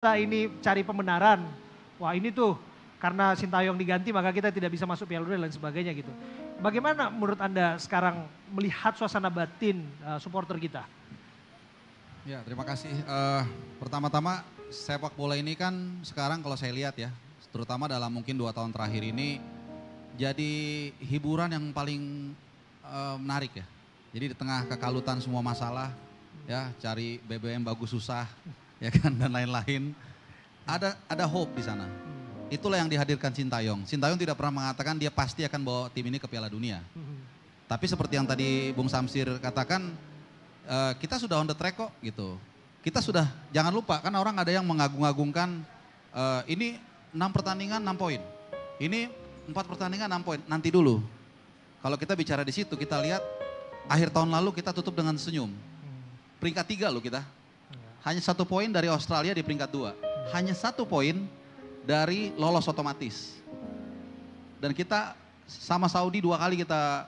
kita ini cari pembenaran, wah ini tuh karena Sintayong diganti maka kita tidak bisa masuk Piala Dunia dan sebagainya gitu. Bagaimana menurut Anda sekarang melihat suasana batin supporter kita? Ya, terima kasih. Pertama-tama sepak bola ini kan sekarang kalau saya lihat ya, terutama dalam mungkin 2 tahun terakhir ini jadi hiburan yang paling menarik ya. Jadi di tengah kekalutan semua masalah ya, cari BBM bagus susah ya kan dan lain-lain. Ada hope di sana. Itulah yang dihadirkan Sintayong. Sintayong tidak pernah mengatakan dia pasti akan bawa tim ini ke Piala Dunia. Tapi seperti yang tadi Bung Samsir katakan, kita sudah on the track kok gitu. Kita sudah, jangan lupa kan orang ada yang mengagung-agungkan ini 6 pertandingan 6 poin. Ini 4 pertandingan 6 poin, nanti dulu. Kalau kita bicara di situ kita lihat akhir tahun lalu kita tutup dengan senyum. Peringkat 3 loh kita. Hanya 1 poin dari Australia di peringkat 2. Hanya 1 poin dari lolos otomatis. Dan kita sama Saudi 2 kali kita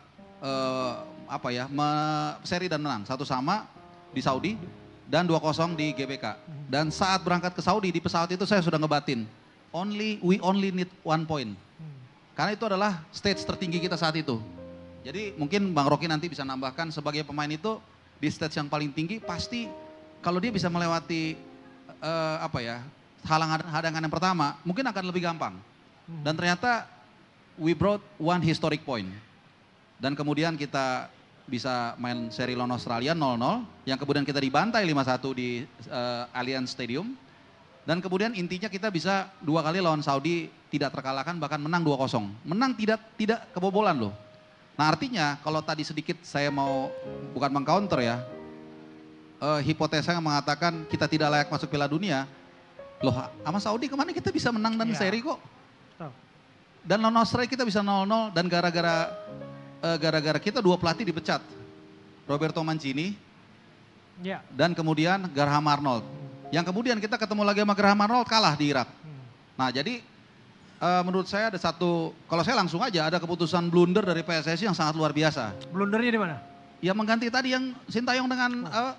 seri dan menang. 1 sama di Saudi dan 2-0 di GBK. Dan saat berangkat ke Saudi di pesawat itu saya sudah ngebatin. We only need 1 point. Karena itu adalah stage tertinggi kita saat itu. Jadi mungkin Bang Rocky nanti bisa nambahkan sebagai pemain itu di stage yang paling tinggi pasti kalau dia bisa melewati hadangan yang pertama mungkin akan lebih gampang. Dan ternyata we brought 1 historic point. Dan kemudian kita bisa main seri lawan Australia 0-0 yang kemudian kita dibantai 5-1 di Allianz Stadium. Dan kemudian intinya kita bisa 2 kali lawan Saudi tidak terkalahkan bahkan menang 2-0. Menang tidak kebobolan loh. Nah artinya kalau tadi sedikit saya mau bukan mengcounter ya. Hipotesa yang mengatakan kita tidak layak masuk Piala Dunia. Loh sama Saudi kemana kita bisa menang dan seri kok. Dan lawan Australia kita bisa 0-0 dan gara-gara kita 2 pelatih dipecat. Roberto Mancini dan kemudian Graham Arnold. Yang kemudian kita ketemu lagi sama Graham Arnold kalah di Irak. Nah jadi menurut saya ada satu, kalau saya langsung aja ada keputusan blunder dari PSSI yang sangat luar biasa. Blundernya di mana? Ya mengganti tadi yang Sintayong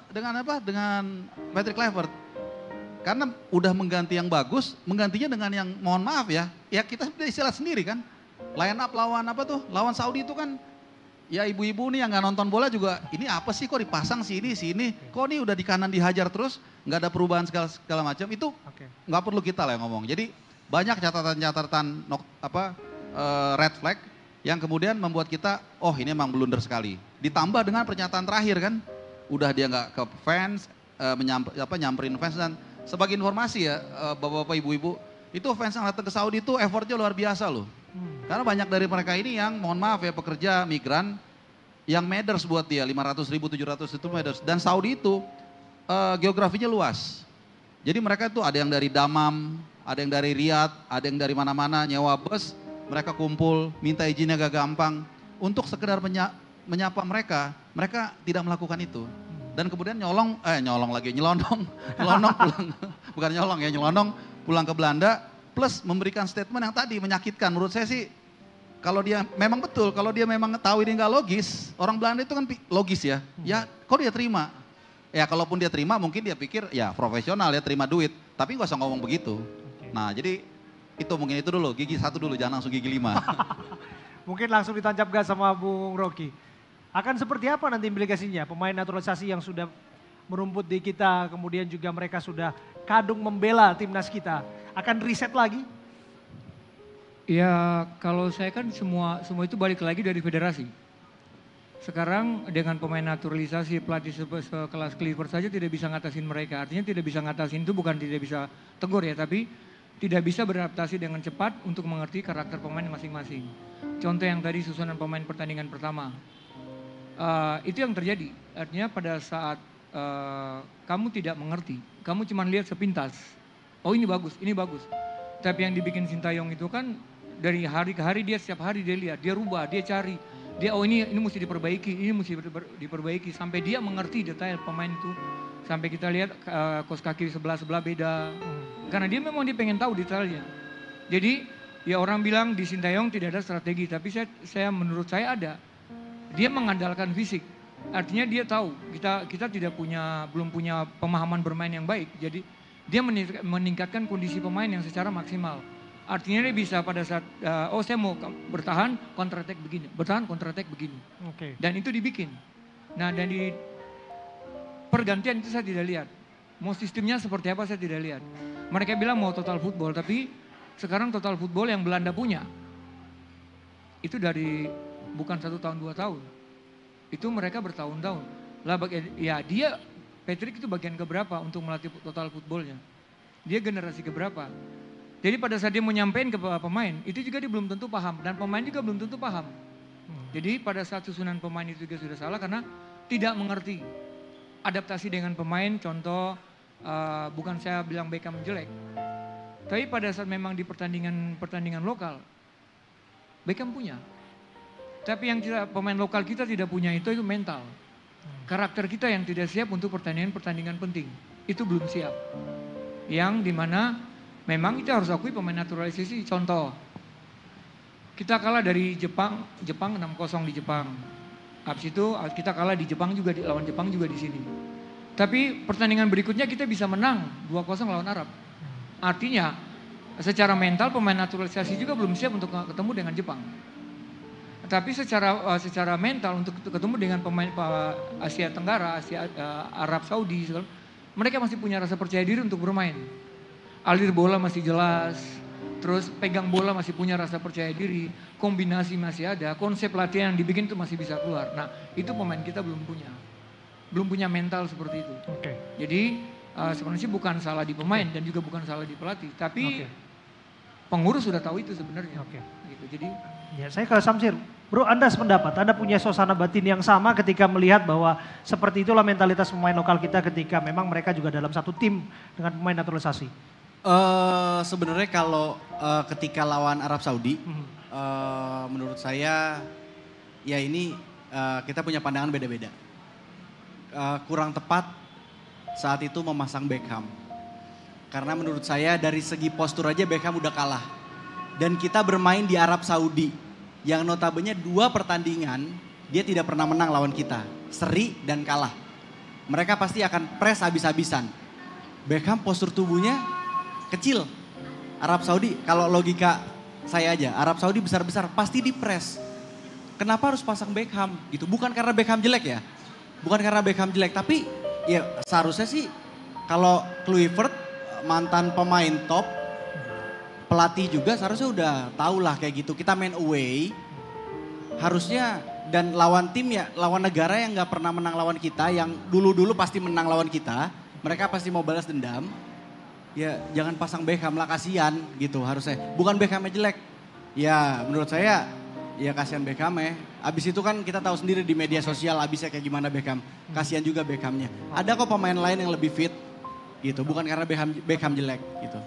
dengan Patrick Kluivert. Karena udah mengganti yang bagus, menggantinya dengan yang mohon maaf ya kita istilah sendiri kan. Line up lawan Saudi itu kan ya ibu-ibu nih yang nggak nonton bola juga ini apa sih kok dipasang sini, kok nih udah di kanan dihajar terus, nggak ada perubahan segala macam itu nggak perlu kita lah yang ngomong. Jadi banyak catatan-catatan red flag yang kemudian membuat kita ini emang blunder sekali. Ditambah dengan pernyataan terakhir kan, udah dia nggak ke fans, nyamperin fans dan sebagai informasi ya bapak-bapak ibu-ibu itu fans yang datang ke Saudi itu effortnya luar biasa loh. Karena banyak dari mereka ini yang mohon maaf ya pekerja migran yang matters buat dia 500 ribu 700 itu matters. Dan Saudi itu geografinya luas. Jadi mereka itu ada yang dari Damam, ada yang dari Riyadh, ada yang dari mana-mana nyewa bus. Mereka kumpul, minta izinnya gak gampang. Untuk sekedar menyapa mereka tidak melakukan itu. Dan kemudian nyelonong pulang, bukan nyolong ya, nyelonong pulang ke Belanda. Plus memberikan statement yang tadi menyakitkan. Menurut saya sih, kalau dia memang betul, kalau dia memang tahu ini nggak logis, orang Belanda itu kan logis ya. Ya, kok dia terima? Ya, kalaupun dia terima, mungkin dia pikir ya profesional ya terima duit. Tapi nggak usah ngomong begitu. Nah, jadi itu mungkin itu dulu, gigi 1 dulu, jangan langsung gigi 5. Mungkin langsung ditancap gas sama Bung Rocky. Akan seperti apa nanti implikasinya? Pemain naturalisasi yang sudah merumput di kita, kemudian juga mereka sudah kadung membela timnas kita. Akan riset lagi? Ya kalau saya kan semua itu balik lagi dari federasi. Sekarang dengan pemain naturalisasi pelatih sekelas Kluivert saja tidak bisa ngatasin mereka. Artinya tidak bisa ngatasin itu bukan tidak bisa tegur ya, tapi tidak bisa beradaptasi dengan cepat untuk mengerti karakter pemain masing-masing. Contoh yang tadi susunan pemain pertandingan pertama. Itu yang terjadi. Artinya pada saat kamu tidak mengerti, kamu cuma lihat sepintas. Oh ini bagus, ini bagus. Tapi yang dibikin Sintayong itu kan dari hari ke hari dia setiap hari dia lihat, dia rubah, dia cari. Dia ini mesti diperbaiki, ini mesti diperbaiki. Sampai dia mengerti detail pemain itu. Sampai kita lihat kos kaki sebelah beda. Karena dia memang dia pengen tahu detailnya. Jadi ya orang bilang di Sintayong tidak ada strategi, tapi menurut saya ada. Dia mengandalkan fisik. Artinya dia tahu kita belum punya pemahaman bermain yang baik. Jadi Dia meningkatkan kondisi pemain yang secara maksimal. Artinya dia bisa pada saat, saya mau bertahan, counter attack begini. Bertahan, counter attack begini. Oke. Dan itu dibikin. Nah, dan di pergantian itu saya tidak lihat. Mau sistemnya seperti apa saya tidak lihat. Mereka bilang mau total football, tapi sekarang total football yang Belanda punya. Itu dari bukan 1 tahun 2 tahun. Itu mereka bertahun-tahun. Lah ya dia Patrick itu bagian keberapa untuk melatih total footballnya. Dia generasi keberapa. Jadi pada saat dia menyampaikan ke pemain, itu juga dia belum tentu paham. Dan pemain juga belum tentu paham. Jadi pada saat susunan pemain itu juga sudah salah karena tidak mengerti. Adaptasi dengan pemain, contoh bukan saya bilang Beckham jelek. Tapi pada saat memang di pertandingan lokal, Beckham punya. Tapi yang pemain lokal kita tidak punya itu mental. Karakter kita yang tidak siap untuk pertandingan penting. Itu belum siap. Yang dimana memang kita harus akui pemain naturalisasi. Contoh, kita kalah dari Jepang 6-0 di Jepang. Habis itu kita kalah di Jepang juga, lawan Jepang juga di sini. Tapi pertandingan berikutnya kita bisa menang 2-0 lawan Arab. Artinya secara mental pemain naturalisasi juga belum siap untuk ketemu dengan Jepang. Tapi secara mental untuk ketemu dengan pemain Asia Tenggara, Arab Saudi, mereka masih punya rasa percaya diri untuk bermain. Alir bola masih jelas, terus pegang bola masih punya rasa percaya diri, kombinasi masih ada, konsep latihan yang dibikin itu masih bisa keluar. Nah itu pemain kita belum punya mental seperti itu. Oke. Jadi sebenarnya bukan salah di pemain dan juga bukan salah di pelatih, tapi pengurus sudah tahu itu sebenarnya. Oke. Gitu. Jadi ya saya ke Samsir. Bro, Anda sependapat, Anda punya suasana batin yang sama ketika melihat bahwa seperti itulah mentalitas pemain lokal kita ketika memang mereka juga dalam satu tim dengan pemain naturalisasi. Sebenarnya kalau ketika lawan Arab Saudi, menurut saya ya ini kita punya pandangan beda-beda. Kurang tepat saat itu memasang Beckham. Karena menurut saya dari segi postur aja Beckham udah kalah. Dan kita bermain di Arab Saudi. Yang notabene 2 pertandingan dia tidak pernah menang lawan kita. Seri dan kalah. Mereka pasti akan press habis-habisan. Beckham postur tubuhnya kecil. Arab Saudi kalau logika saya aja. Arab Saudi besar-besar pasti di press. Kenapa harus pasang Beckham gitu? Bukan karena Beckham jelek ya. Bukan karena Beckham jelek. Tapi ya seharusnya sih kalau Kluivert mantan pemain top. Pelatih juga seharusnya udah tahu lah kayak gitu. Kita main away harusnya dan lawan tim ya lawan negara yang gak pernah menang lawan kita. Yang dulu-dulu pasti menang lawan kita. Mereka pasti mau balas dendam. Ya jangan pasang Beckham lah, kasihan gitu harusnya. Bukan Beckhamnya jelek. Ya menurut saya ya kasihan Beckhamnya. Abis itu kan kita tahu sendiri di media sosial abisnya kayak gimana Beckham. Kasihan juga Beckhamnya. Ada kok pemain lain yang lebih fit gitu. Bukan karena Beckham jelek gitu.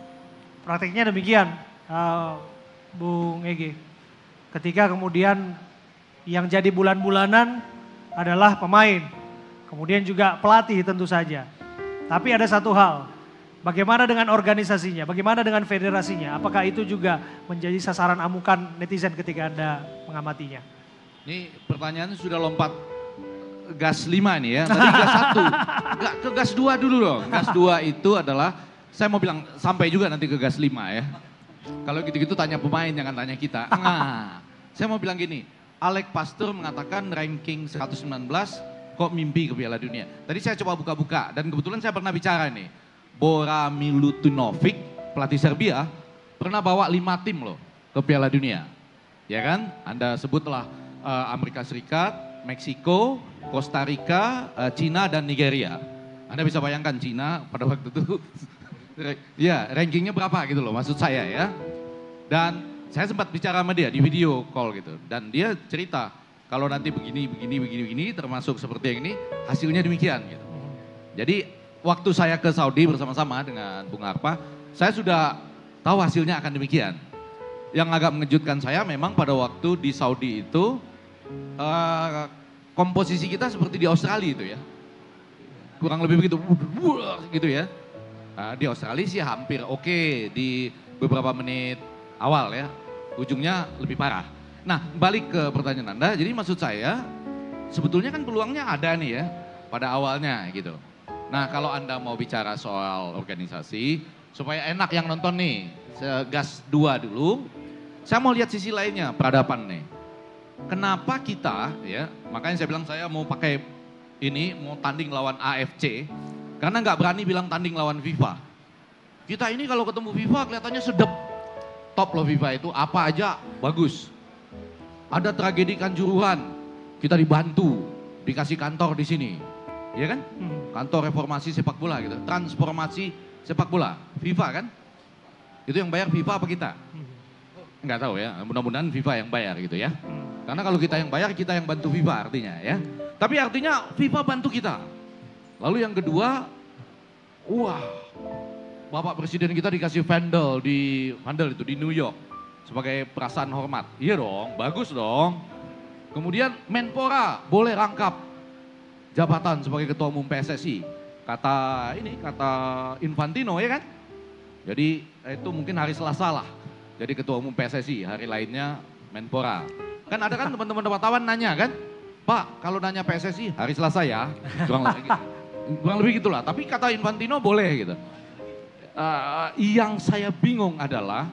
Praktiknya demikian, Bung Ege. Ketika kemudian yang jadi bulan-bulanan adalah pemain, kemudian juga pelatih tentu saja. Tapi ada satu hal, bagaimana dengan organisasinya, bagaimana dengan federasinya? Apakah itu juga menjadi sasaran amukan netizen ketika Anda mengamatinya? Ini pertanyaannya sudah lompat gas 5 nih ya, tadi gas 1. Ke gas 2 dulu dong. Gas 2 itu adalah saya mau bilang sampai juga nanti ke gas 5 ya. Kalau gitu-gitu tanya pemain, jangan tanya kita. Nah, saya mau bilang gini, Alec Pastur mengatakan ranking 119 kok mimpi ke Piala Dunia. Tadi saya coba buka-buka dan kebetulan saya pernah bicara nih. Bora Milutinovic, pelatih Serbia, pernah bawa 5 tim loh ke Piala Dunia. Ya kan? Anda sebutlah Amerika Serikat, Meksiko, Costa Rica, Cina dan Nigeria. Anda bisa bayangkan Cina pada waktu itu ya rankingnya berapa gitu loh maksud saya ya. Dan saya sempat bicara sama dia di video call gitu. Dan dia cerita kalau nanti begini termasuk seperti yang ini hasilnya demikian gitu. Jadi waktu saya ke Saudi bersama-sama dengan Bung Arpa, saya sudah tahu hasilnya akan demikian. Yang agak mengejutkan saya memang pada waktu di Saudi itu komposisi kita seperti di Australia itu ya. Kurang lebih begitu gitu ya. Di Australia sih hampir oke di beberapa menit awal ya. Ujungnya lebih parah. Nah balik ke pertanyaan Anda, jadi maksud saya sebetulnya kan peluangnya ada nih ya pada awalnya gitu. Nah kalau Anda mau bicara soal organisasi, supaya enak yang nonton nih, gas 2 dulu. Saya mau lihat sisi lainnya, peradaban nih. Kenapa kita, ya makanya saya bilang saya mau pakai ini, mau tanding lawan AFC. Karena nggak berani bilang tanding lawan FIFA. Kita ini kalau ketemu FIFA kelihatannya sedep. Top loh FIFA itu, apa aja bagus. Ada tragedi Kanjuruhan, kita dibantu, dikasih kantor di sini. Iya kan? Kantor reformasi sepak bola gitu, transformasi sepak bola, FIFA kan? Itu yang bayar FIFA apa kita? Enggak tahu ya, mudah-mudahan FIFA yang bayar gitu ya. Karena kalau kita yang bayar, kita yang bantu FIFA artinya ya. Tapi artinya FIFA bantu kita. Lalu yang kedua, wah, Bapak Presiden kita dikasih Vandal itu di New York sebagai perasaan hormat. Iya dong, bagus dong. Kemudian Menpora boleh rangkap jabatan sebagai ketua umum PSSI. Kata Infantino ya kan? Jadi itu mungkin hari Selasa lah. Jadi ketua umum PSSI, hari lainnya Menpora. Kan ada kan teman-teman wartawan nanya kan? Pak, kalau nanya PSSI hari Selasa ya. Kurang lebih gitulah. Tapi kata Infantino boleh gitu. Yang saya bingung adalah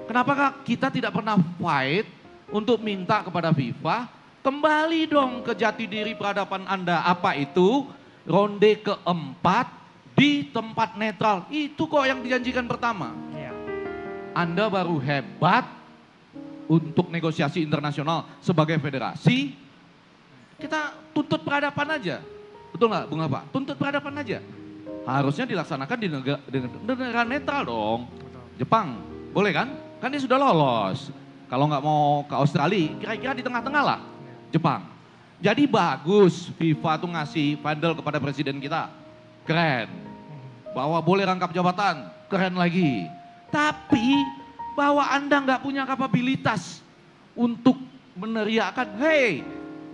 kenapakah kita tidak pernah fight untuk minta kepada FIFA kembali dong ke jati diri peradaban Anda. Apa itu? Ronde keempat di tempat netral. Itu kok yang dijanjikan pertama. Anda baru hebat untuk negosiasi internasional sebagai federasi. Kita tuntut peradaban aja. Betul nggak Bung Apa? Tuntut peradaban aja. Harusnya dilaksanakan di negara netral dong. Jepang, boleh kan? Kan dia sudah lolos. Kalau nggak mau ke Australia, kira-kira di tengah-tengah lah. Jepang. Jadi bagus FIFA tuh ngasih vandal kepada presiden kita. Keren. Bahwa boleh rangkap jabatan, keren lagi. Tapi bahwa Anda nggak punya kapabilitas untuk meneriakkan, hey,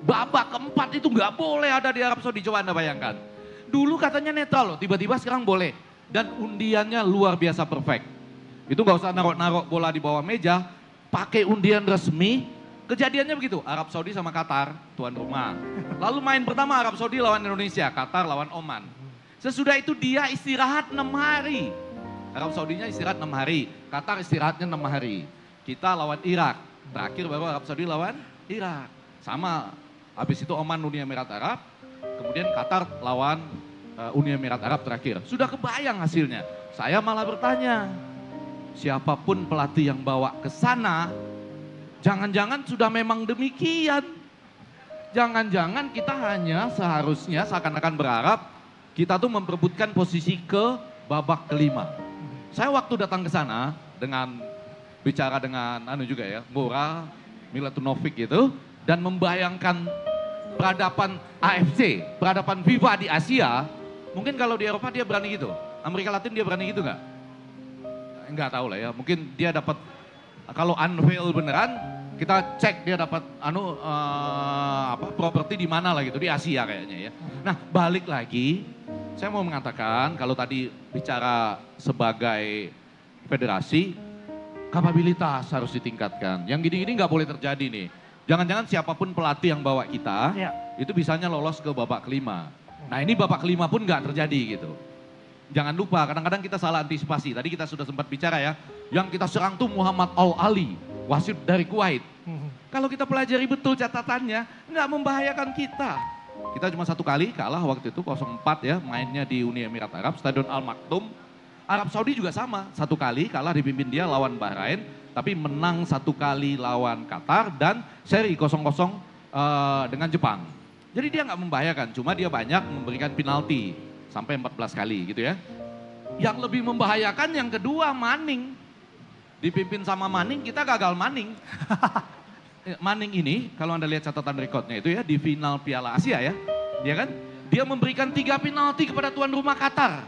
babak keempat itu nggak boleh ada di Arab Saudi. Coba Anda bayangkan. Dulu katanya netral loh, tiba-tiba sekarang boleh. Dan undiannya luar biasa perfect. Itu nggak usah narok-narok bola di bawah meja, pakai undian resmi. Kejadiannya begitu, Arab Saudi sama Qatar, tuan rumah. Lalu main pertama Arab Saudi lawan Indonesia, Qatar lawan Oman. Sesudah itu dia istirahat 6 hari. Arab Saudinya istirahat 6 hari, Qatar istirahatnya 6 hari. Kita lawan Irak, terakhir baru Arab Saudi lawan Irak. Sama, habis itu Oman Uni Emirat Arab, kemudian Qatar lawan Uni Emirat Arab terakhir. Sudah kebayang hasilnya. Saya malah bertanya, siapapun pelatih yang bawa ke sana, jangan-jangan sudah memang demikian. Jangan-jangan kita hanya seharusnya seakan-akan berharap kita tuh memperebutkan posisi ke babak kelima. Saya waktu datang ke sana bicara dengan juga ya, Ngora, Milatunovic gitu, dan membayangkan peradaban AFC, peradaban FIFA di Asia, mungkin kalau di Eropa dia berani gitu, Amerika Latin dia berani gitu nggak? Nggak tahu lah ya, mungkin dia dapat, kalau unveil beneran, kita cek dia dapat properti di mana lah gitu, di Asia kayaknya ya. Nah balik lagi, saya mau mengatakan kalau tadi bicara sebagai federasi, kapabilitas harus ditingkatkan. Yang gini-gini nggak boleh terjadi nih. Jangan-jangan siapapun pelatih yang bawa kita, itu bisanya lolos ke babak kelima. Nah ini babak kelima pun nggak terjadi gitu. Jangan lupa, kadang-kadang kita salah antisipasi. Tadi kita sudah sempat bicara ya, yang kita serang tuh Muhammad Al-Ali, wasit dari Kuwait. Kalau kita pelajari betul catatannya, nggak membahayakan kita. Kita cuma 1 kali kalah waktu itu 0-4 ya, mainnya di Uni Emirat Arab, Stadion Al Maktoum. Arab Saudi juga sama, 1 kali kalah dipimpin dia lawan Bahrain, tapi menang 1 kali lawan Qatar dan seri 0-0 dengan Jepang. Jadi dia nggak membahayakan, cuma dia banyak memberikan penalti sampai 14 kali gitu ya. Yang lebih membahayakan yang kedua Manning. Dipimpin sama Manning, kita gagal Manning. Manning ini kalau Anda lihat catatan rekodnya itu ya di final Piala Asia ya. Ya kan? Dia memberikan 3 penalti kepada tuan rumah Qatar.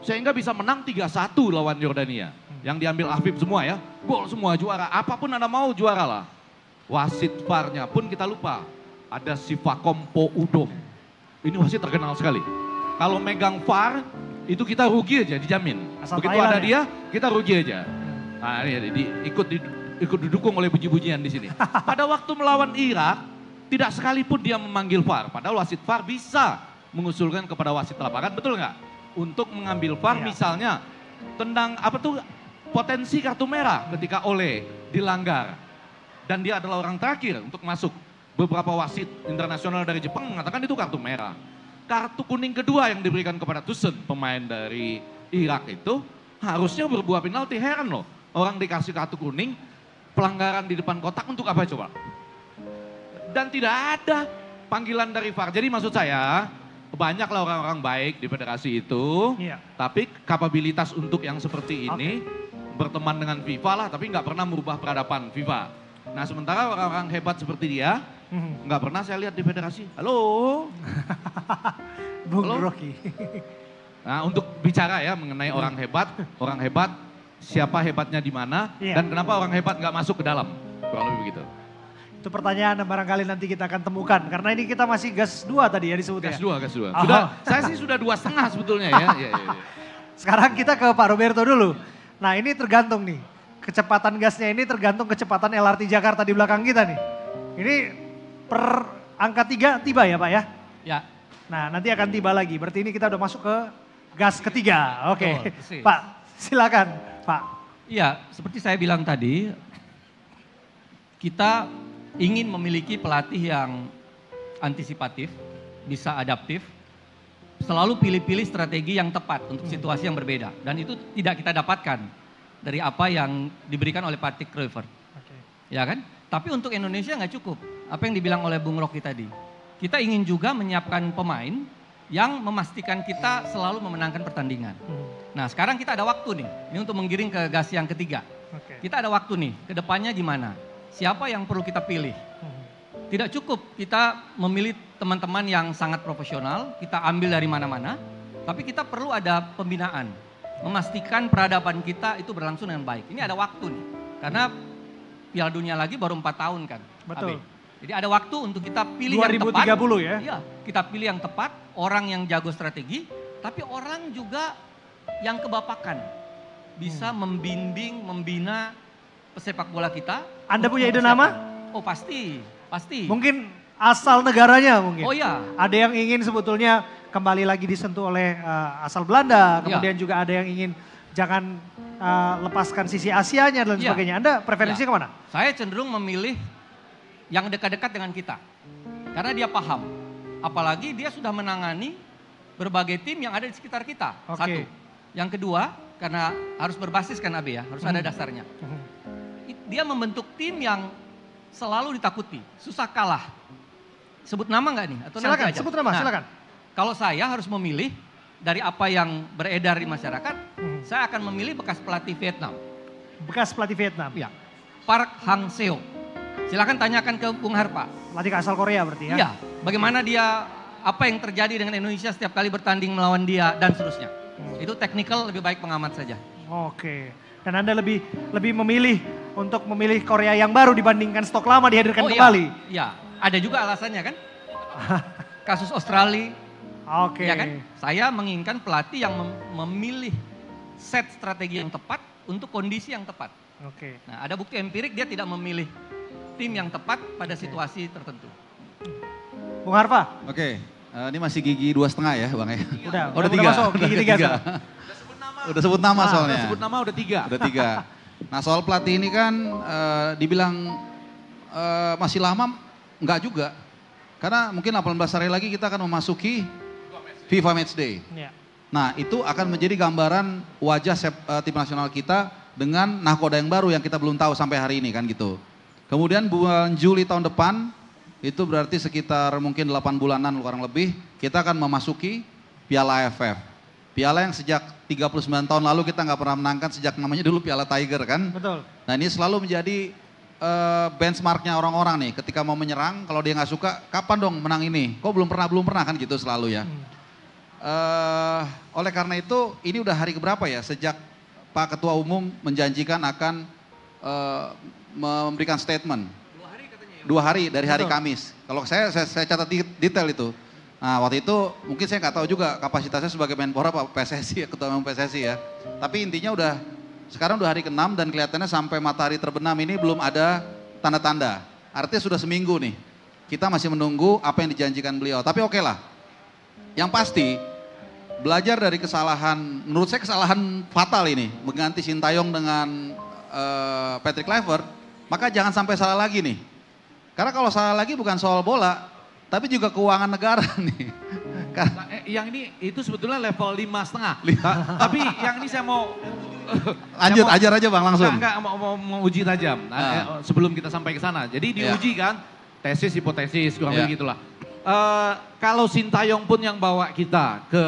Sehingga bisa menang 3-1 lawan Yordania. Yang diambil Afif semua ya. Gol semua juara, apapun Anda mau juara lah. Wasit VAR-nya pun kita lupa. Ada si Fakompo Udom. Ini wasit terkenal sekali. Kalau megang VAR itu kita rugi aja dijamin. Asal begitu Thailand ada ya? dia, kita rugi aja. Nah ini ikut didukung oleh puji-pujian di sini. Pada waktu melawan Irak, tidak sekalipun dia memanggil VAR. Padahal wasit VAR bisa mengusulkan kepada wasit lapangan, betul nggak? Untuk mengambil VAR Iya. misalnya tendang potensi kartu merah ketika Ole dilanggar. Dan dia adalah orang terakhir untuk masuk. Beberapa wasit internasional dari Jepang mengatakan itu kartu merah. Kartu kuning kedua yang diberikan kepada Tusen, pemain dari Irak itu harusnya berbuah penalti. Heran loh, orang dikasih kartu kuning, pelanggaran di depan kotak untuk apa coba? Dan tidak ada panggilan dari VAR. Jadi maksud saya, banyaklah orang-orang baik di federasi itu, Iya. tapi kapabilitas untuk yang seperti ini berteman dengan FIFA lah, tapi nggak pernah merubah peradaban FIFA. Nah sementara orang-orang hebat seperti dia, nggak pernah saya lihat di federasi. Halo? Bung Halo? Rocky. Nah untuk bicara ya mengenai orang hebat, siapa hebatnya di mana, Iya. dan kenapa orang hebat nggak masuk ke dalam, kurang lebih begitu. Itu pertanyaan yang barangkali nanti kita akan temukan. Karena ini kita masih gas 2 tadi ya disebutnya. Gas 2, gas 2. Oh. Saya sih sudah 2,5 sebetulnya ya. Iya. Sekarang kita ke Pak Roberto dulu. Nah ini tergantung nih. Kecepatan gasnya ini tergantung kecepatan LRT Jakarta di belakang kita nih. Ini per angka 3 tiba ya Pak ya? Ya, Nah nanti akan tiba lagi. Berarti ini kita udah masuk ke gas ketiga. Oke. Betul, persis. Pak silakan Pak. iya seperti saya bilang tadi, kita ingin memiliki pelatih yang antisipatif, bisa adaptif, selalu pilih-pilih strategi yang tepat untuk situasi yang berbeda. Dan itu tidak kita dapatkan dari apa yang diberikan oleh Patrick Kluivert. Oke. Ya kan? Tapi untuk Indonesia nggak cukup. Apa yang dibilang oleh Bung Rocky tadi. Kita ingin juga menyiapkan pemain yang memastikan kita selalu memenangkan pertandingan. Nah sekarang kita ada waktu nih, ini untuk menggiring ke gas yang ketiga. Oke. Kita ada waktu nih, ke depannya gimana? Siapa yang perlu kita pilih? Tidak cukup kita memilih teman-teman yang sangat profesional, kita ambil dari mana-mana, tapi kita perlu ada pembinaan. Memastikan peradaban kita itu berlangsung dengan baik. Ini ada waktu nih, karena Piala Dunia lagi baru 4 tahun kan. Betul. Abe. Jadi ada waktu untuk kita pilih yang 2030 tepat. ya? Iya, kita pilih yang tepat, orang yang jago strategi, tapi orang juga yang kebapakan. Bisa membimbing, membina pesepak bola kita. Anda untuk punya ide mempersiapkan. nama? Oh pasti. Mungkin asal negaranya mungkin. Oh iya. Ada yang ingin sebetulnya kembali lagi disentuh oleh asal Belanda, Iya. kemudian juga ada yang ingin jangan lepaskan sisi Asianya dan Iya. sebagainya. Anda preferensinya kemana? Saya cenderung memilih yang dekat-dekat dengan kita. Karena dia paham. Apalagi dia sudah menangani berbagai tim yang ada di sekitar kita. Oke. Satu. Yang kedua, karena harus berbasiskan AB ya, harus ada dasarnya. Dia membentuk tim yang selalu ditakuti, susah kalah. Sebut nama nggak nih? Atau Silakan, nanti aja? sebut nama, Nah, silakan. Kalau saya harus memilih dari apa yang beredar di masyarakat, saya akan memilih bekas pelatih Vietnam. Bekas pelatih Vietnam. Ya, Park Hang Seo. Silakan tanyakan ke Bung Harpa. Pelatih asal Korea berarti ya? Iya, bagaimana dia, apa yang terjadi dengan Indonesia setiap kali bertanding melawan dia dan seterusnya. Itu teknikal lebih baik pengamat saja. Oke. Dan Anda lebih memilih untuk memilih Korea yang baru dibandingkan stok lama dihadirkan kembali. Iya, ada juga alasannya kan. Kasus Australia, Oke. ya kan. Saya menginginkan pelatih yang memilih set strategi yang tepat untuk kondisi yang tepat. Oke. Nah, ada bukti empirik dia tidak memilih tim yang tepat pada situasi tertentu. Bung Harpa, Oke, ini masih gigi 2,5 ya Bang ya? udah tiga. masuk gigi tiga. tiga. Udah sebut nama soalnya. Sebut nama udah 3. Udah 3. Nah soal pelatih ini kan dibilang masih lama, enggak juga. Karena mungkin 18 hari lagi kita akan memasuki FIFA Matchday. Ya. Nah itu akan menjadi gambaran wajah tim nasional kita dengan nahkoda yang baru yang kita belum tahu sampai hari ini kan gitu. Kemudian bulan Juli tahun depan, itu berarti sekitar mungkin 8 bulanan kurang lebih, kita akan memasuki Piala AFF. Piala yang sejak 39 tahun lalu kita nggak pernah menangkan sejak namanya dulu Piala Tiger kan. Betul. Nah ini selalu menjadi benchmarknya orang-orang nih ketika mau menyerang, kalau dia nggak suka, kapan dong menang ini? Kok belum pernah kan gitu selalu ya. Oleh karena itu ini udah hari keberapa ya sejak Pak Ketua Umum menjanjikan akan memberikan statement. 2 hari dari hari Kamis. Kalau saya catat detail itu. Nah waktu itu mungkin saya nggak tahu juga kapasitasnya sebagai Menpora Pak PSSI ya, Ketua Umum PSSI ya. Tapi intinya sekarang udah hari ke-6 dan kelihatannya sampai matahari terbenam ini belum ada tanda-tanda. Artinya sudah seminggu nih. Kita masih menunggu apa yang dijanjikan beliau. Tapi oke lah. Yang pasti belajar dari kesalahan, menurut saya kesalahan fatal ini, mengganti Sintayong dengan Patrick Kluivert, maka jangan sampai salah lagi nih. Karena kalau salah lagi bukan soal bola, tapi juga keuangan negara nih. Nah, yang ini itu sebetulnya level 5,5. Tapi yang ini saya mau Lanjut, ajar aja Bang langsung. Enggak, mau uji tajam. Sebelum kita sampai ke sana. Jadi diuji kan, tesis, hipotesis, kurang lebih gitulah. Kalau Sintayong pun yang bawa kita ke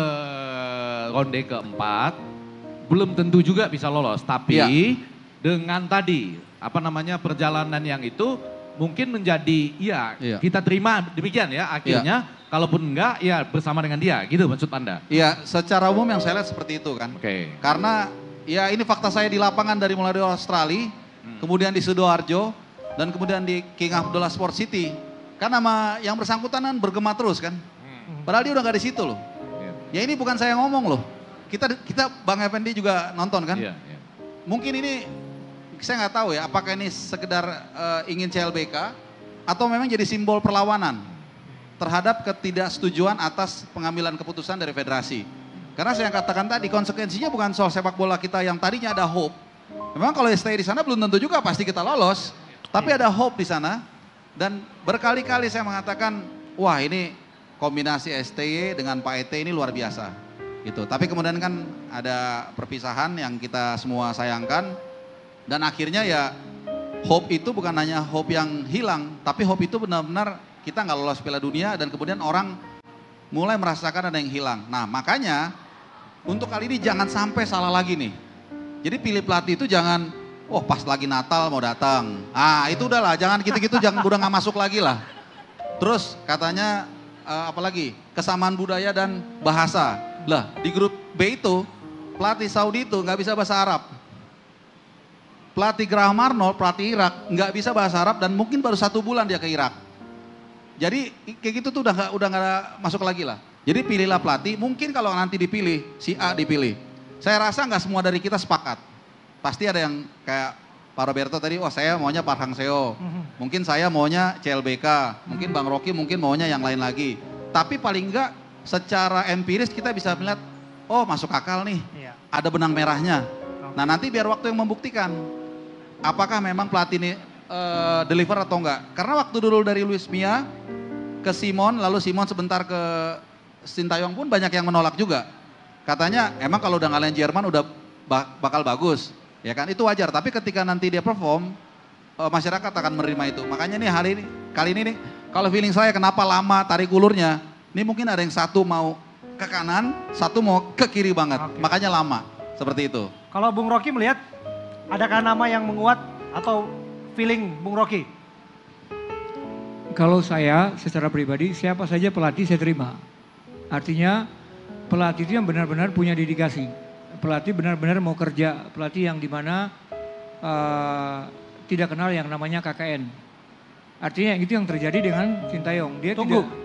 ronde keempat, belum tentu juga bisa lolos. Tapi dengan tadi, perjalanan yang itu mungkin menjadi, kita terima demikian ya akhirnya. Kalaupun enggak, ya bersama dengan dia, gitu maksud Anda? Iya, secara umum yang saya lihat seperti itu kan. Karena ya ini fakta saya di lapangan dari mulai di Australia, kemudian di Sidoarjo, dan kemudian di King Abdullah Sport City. Kan nama yang bersangkutan kan bergema terus kan. Padahal dia udah gak di situ loh. Ya ini bukan saya ngomong loh. Kita Bang Effendi juga nonton kan. Mungkin ini saya nggak tahu ya apakah ini sekedar ingin CLBK atau memang jadi simbol perlawanan terhadap ketidaksetujuan atas pengambilan keputusan dari federasi. Karena saya katakan tadi konsekuensinya bukan soal sepak bola kita yang tadinya ada hope. Memang kalau stay di sana belum tentu juga pasti kita lolos. Tapi ada hope di sana. Dan berkali-kali saya mengatakan, wah ini kombinasi STY dengan Pak ET ini luar biasa. Gitu. Tapi kemudian kan ada perpisahan yang kita semua sayangkan. Dan akhirnya ya hope itu bukan hanya hope yang hilang. Tapi hope itu benar-benar kita nggak lolos Piala Dunia dan kemudian orang mulai merasakan ada yang hilang. Nah makanya untuk kali ini jangan sampai salah lagi nih. Jadi pilih pelatih itu jangan, pas lagi Natal mau datang. Itu udahlah, jangan gitu-gitu, udah nggak masuk lagi lah. Terus katanya apalagi kesamaan budaya dan bahasa. Lah di grup B itu pelatih Saudi itu nggak bisa bahasa Arab. Pelatih Graham Arnold, pelatih Irak nggak bisa bahasa Arab dan mungkin baru 1 bulan dia ke Irak. Jadi kayak gitu tuh udah nggak masuk lagi lah. Jadi pilihlah pelatih. Mungkin kalau nanti dipilih si A dipilih, saya rasa nggak semua dari kita sepakat. Pasti ada yang kayak Pak Roberto tadi, saya maunya Park Hang-seo. Mungkin saya maunya CLBK. Mungkin Bang Rocky mungkin maunya yang lain lagi. Tapi paling nggak secara empiris kita bisa melihat, masuk akal nih. Ada benang merahnya. Nah nanti biar waktu yang membuktikan apakah memang pelatih ini deliver atau enggak. Karena waktu dulu dari Luis Mia ke Simon, lalu Simon sebentar ke Sintayong pun banyak yang menolak juga. Katanya emang kalau udah ngalahin Jerman udah bakal bagus. Ya kan itu wajar, tapi ketika nanti dia perform, masyarakat akan menerima itu. Makanya nih kali ini nih, kalau feeling saya kenapa lama tarik ulurnya, ini mungkin ada yang satu mau ke kanan, satu mau ke kiri banget. Makanya lama, seperti itu. Kalau Bung Rocky melihat, adakah nama yang menguat atau feeling Bung Rocky? Kalau saya secara pribadi siapa saja pelatih saya terima. Artinya pelatih itu yang benar-benar punya dedikasi. Pelatih benar-benar mau kerja. Pelatih yang dimana tidak kenal yang namanya KKN. Artinya itu yang terjadi dengan Sintayong. Dia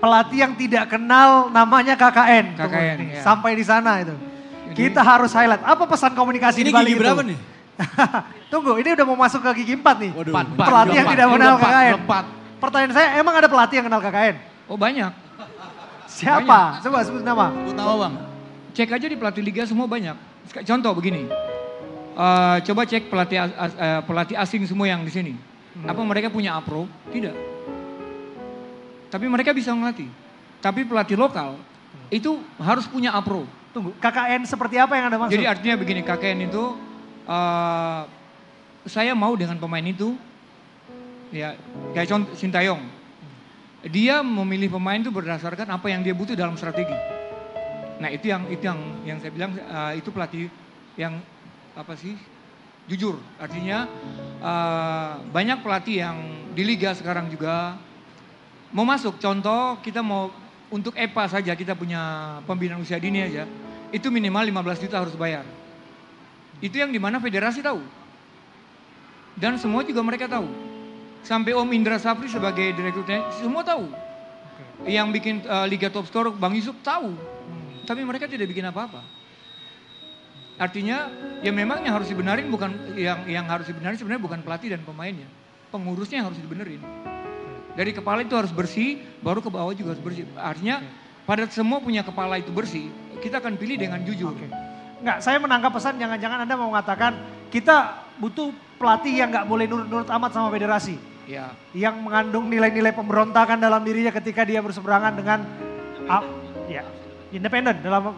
pelatih yang tidak kenal namanya KKN. KKN. Sampai di sana itu. Jadi, kita harus highlight. Apa pesan komunikasi di balik itu? Ini gigi berapa nih? Tunggu, ini udah mau masuk ke gigi 4 nih. Pelatih yang tidak kenal KKN. Pertanyaan saya, emang ada pelatih yang kenal KKN? Oh banyak. Siapa? Banyak. Coba sebut nama. Sebut nama Bang. Cek aja di pelatih liga semua banyak. Contoh begini, coba cek pelatih asing semua yang di sini. Apa mereka punya apro? Tidak. Tapi mereka bisa melatih. Tapi pelatih lokal itu harus punya apro. Tunggu, KKN seperti apa yang Anda maksud? Jadi artinya begini, KKN itu saya mau dengan pemain itu, ya kayak contoh Sintayong. Dia memilih pemain itu berdasarkan apa yang dia butuh dalam strategi. Nah itu yang saya bilang itu pelatih yang jujur. Artinya banyak pelatih yang di liga sekarang juga mau masuk. Contoh kita mau untuk EPA saja kita punya pembinaan usia dini aja. Itu minimal 15 juta harus bayar. Itu yang dimana federasi tahu. Dan semua juga mereka tahu. Sampai Om Indra Safri sebagai direkturnya semua tahu. Yang bikin Liga Top Score Bang Yusuf tahu. Tapi mereka tidak bikin apa-apa. Artinya ya memang yang harus dibenarin bukan yang harus dibenarin sebenarnya bukan pelatih dan pemainnya. Pengurusnya yang harus dibenerin. Dari kepala itu harus bersih, baru ke bawah juga harus bersih. Artinya pada semua punya kepala itu bersih, kita akan pilih dengan jujur. Oke. Enggak, saya menangkap pesan jangan-jangan Anda mau mengatakan kita butuh pelatih yang nggak boleh nurut-nurut amat sama federasi. Ya. Yang mengandung nilai-nilai pemberontakan dalam dirinya ketika dia berseberangan dengan ya, independen dalam